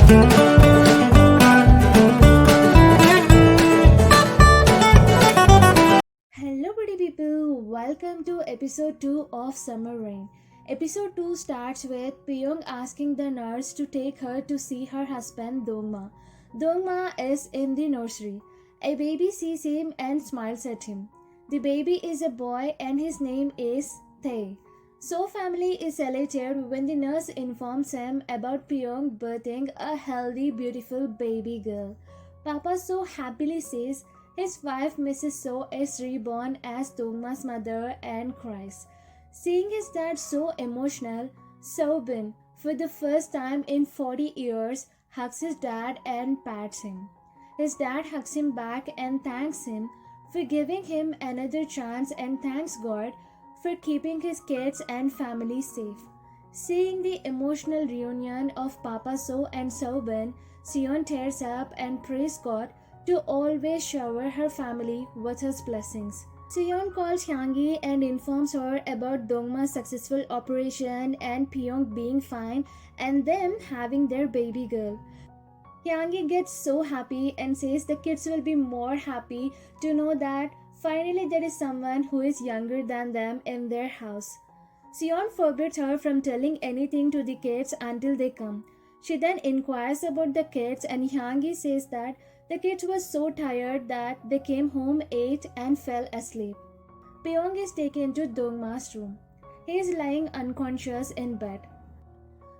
Hello, pretty people. Welcome to episode 2 of Summer Rain. Episode 2 starts with Pyong asking the nurse to take her to see her husband Dongma. Dongma is in the nursery. A baby sees him and smiles at him. The baby is a boy and his name is Tae. So family is elated when the nurse informs him about Pyong birthing a healthy, beautiful baby girl. Papa so happily says his wife Mrs. So is reborn as Dongma's mother and cries. Seeing his dad so emotional, Bin, for the first time in 40 years, hugs his dad and pats him. His dad hugs him back and thanks him for giving him another chance and thanks God for keeping his kids and family safe. Seeing the emotional reunion of Papa So and Bin, Sion tears up and prays God to always shower her family with his blessings. Seon calls Hyanggi and informs her about Dongma's successful operation and Pyong being fine and them having their baby girl. Hyanggi gets so happy and says the kids will be more happy to know that finally there is someone who is younger than them in their house. Seon forbids her from telling anything to the kids until they come. She then inquires about the kids and Hyanggi says that the kids were so tired that they came home, ate and fell asleep. Pyong is taken to Dongma's room. He is lying unconscious in bed.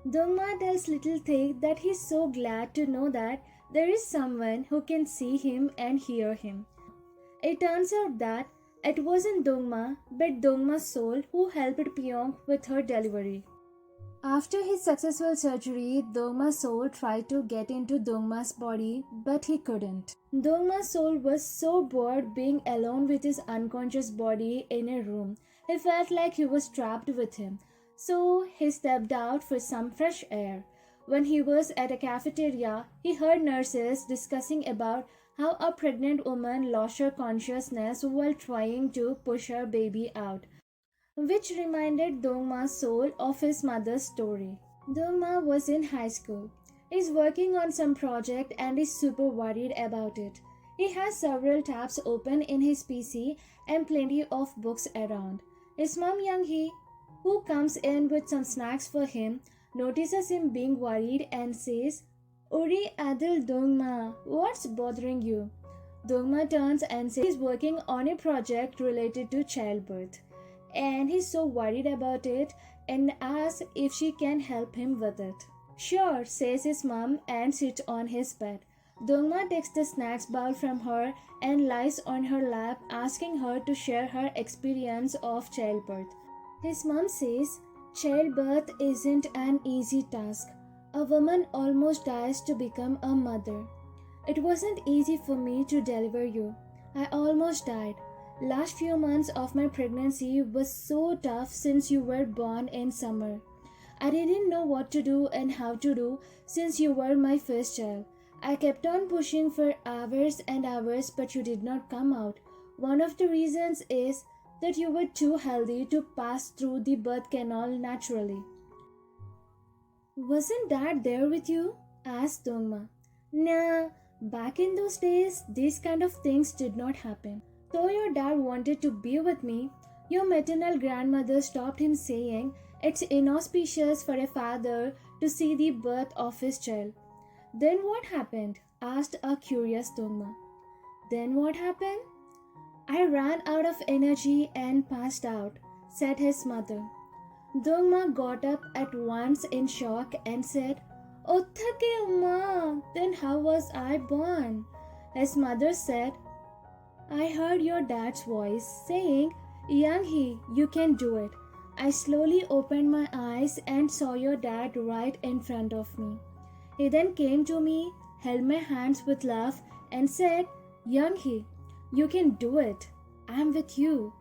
Dongma tells little Tae that he is so glad to know that there is someone who can see him and hear him. It turns out that it wasn't Dongma but Dongma's soul who helped Pyong with her delivery. After his successful surgery, Dongma's soul tried to get into Dongma's body, but he couldn't. Dongma's soul was so bored being alone with his unconscious body in a room. He felt like he was trapped with him. So he stepped out for some fresh air. When he was at a cafeteria, he heard nurses discussing about how a pregnant woman lost her consciousness while trying to push her baby out, which reminded Dongma's soul of his mother's story. Dongma was in high school. He's working on some project and is super worried about it. He has several tabs open in his PC and plenty of books around. His mom Young-hee, who comes in with some snacks for him, notices him being worried and says, "Uri Adil Dongma, what's bothering you?" Dongma turns and says he's working on a project related to childbirth, and he's so worried about it and asks if she can help him with it. "Sure," says his mom and sits on his bed. Dongma takes the snacks bowl from her and lies on her lap, asking her to share her experience of childbirth. His mom says, "Childbirth isn't an easy task. A woman almost dies to become a mother. It wasn't easy for me to deliver you. I almost died. Last few months of my pregnancy was so tough since you were born in summer. I didn't know what to do and how to do since you were my first child. I kept on pushing for hours and hours, but you did not come out. One of the reasons is that you were too healthy to pass through the birth canal naturally." "Wasn't Dad there with you?" asked Dongma. "Nah, back in those days, these kind of things did not happen. Though your dad wanted to be with me, your maternal grandmother stopped him, saying it's inauspicious for a father to see the birth of his child." "Then what happened?" asked a curious Dongma. "Then what happened? I ran out of energy and passed out," said his mother. Dongma got up at once in shock and said, "Othake Omma, then how was I born?" His mother said, "I heard your dad's voice saying, 'Young-hee, you can do it.' I slowly opened my eyes and saw your dad right in front of me. He then came to me, held my hands with love and said, 'Young-hee, you can do it. I'm with you.'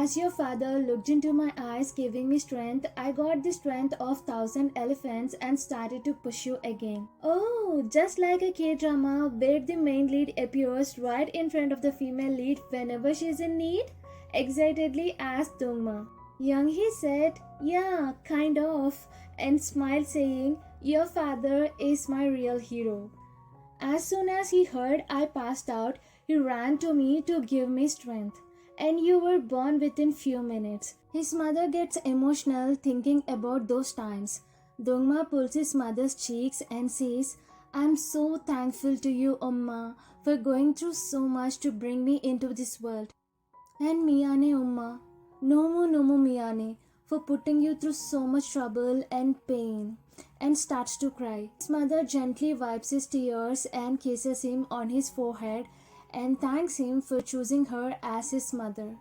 As your father looked into my eyes, giving me strength, I got the strength of 1,000 elephants and started to push you again." "Oh, just like a K-drama where the main lead appears right in front of the female lead whenever she's in need?" excitedly asked Dongma. Young-hee said, "Yeah, kind of," and smiled saying, Your father is my real hero. As soon as he heard I passed out, he ran to me to give me strength. And you were born within few minutes. His mother gets emotional thinking about those times. Dongma pulls his mother's cheeks and says, I'm so thankful to you, Omma, for going through so much to bring me into this world. And Mianhe, Omma, Nomu Mianhe, for putting you through so much trouble and pain. And starts to cry. His mother gently wipes his tears and kisses him on his forehead and thanks him for choosing her as his mother,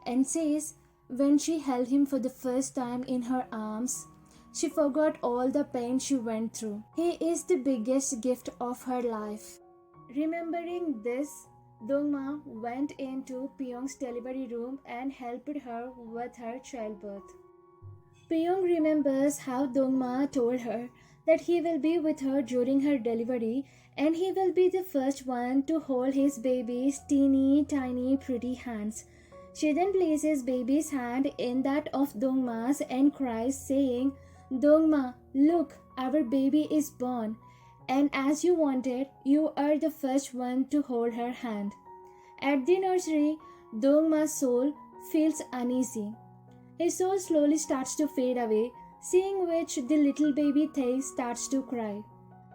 and says when she held him for the first time in her arms, she forgot all the pain she went through. He is the biggest gift of her life. Remembering this, Dongma went into Pyong's delivery room and helped her with her childbirth. Pyong remembers how Dongma told her that he will be with her during her delivery and he will be the first one to hold his baby's teeny tiny pretty hands. She then places baby's hand in that of Dongma's and cries, saying, Dongma, look, our baby is born. And as you wanted, you are the first one to hold her hand. At the nursery, Dongma's soul feels uneasy. His soul slowly starts to fade away, seeing which the little baby Tae starts to cry.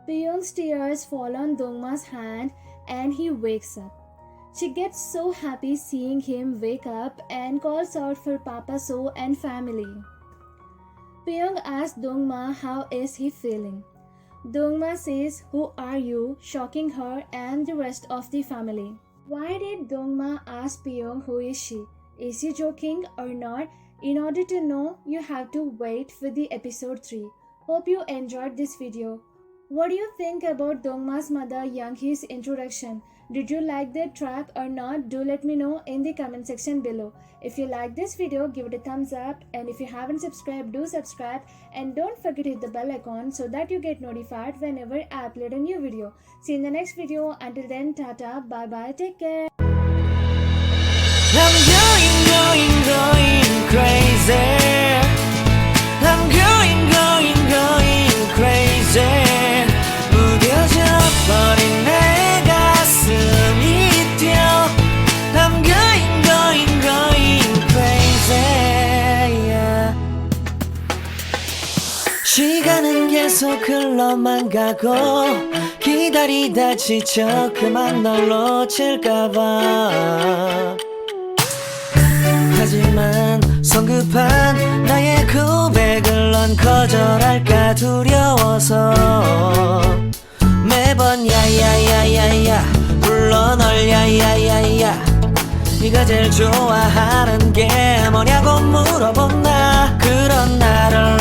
Pyong's tears fall on Dongma's hand and he wakes up. She gets so happy seeing him wake up and calls out for Papa So and family. Pyong asks Dongma how is he feeling. Dongma says, who are you, shocking her and the rest of the family. Why did Dongma ask Pyong who is she? Is he joking or not? In order to know, you have to wait for the episode 3. Hope you enjoyed this video. What do you think about Dongma's mother Younghee's introduction? Did you like the track or not? Do let me know in the comment section below. If you like this video, give it a thumbs up, and if you haven't subscribed, do subscribe, and don't forget to hit the bell icon so that you get notified whenever I upload a new video. See you in the next video. Until then, tata, bye bye, take care. I'm going crazy. I'm going crazy. 무뎌져 버린 내 가슴이 뛰어. I'm going crazy. Yeah. 시간은 계속 흘러만 가고 기다리다 지쳐 그만 널 놓칠까봐. 하지만 성급한 나의 고백을 넌 거절할까 두려워서 매번 야야야야야 불러 널 야야야야 네가 제일 좋아하는 게 뭐냐고 물어본 나 그런 나를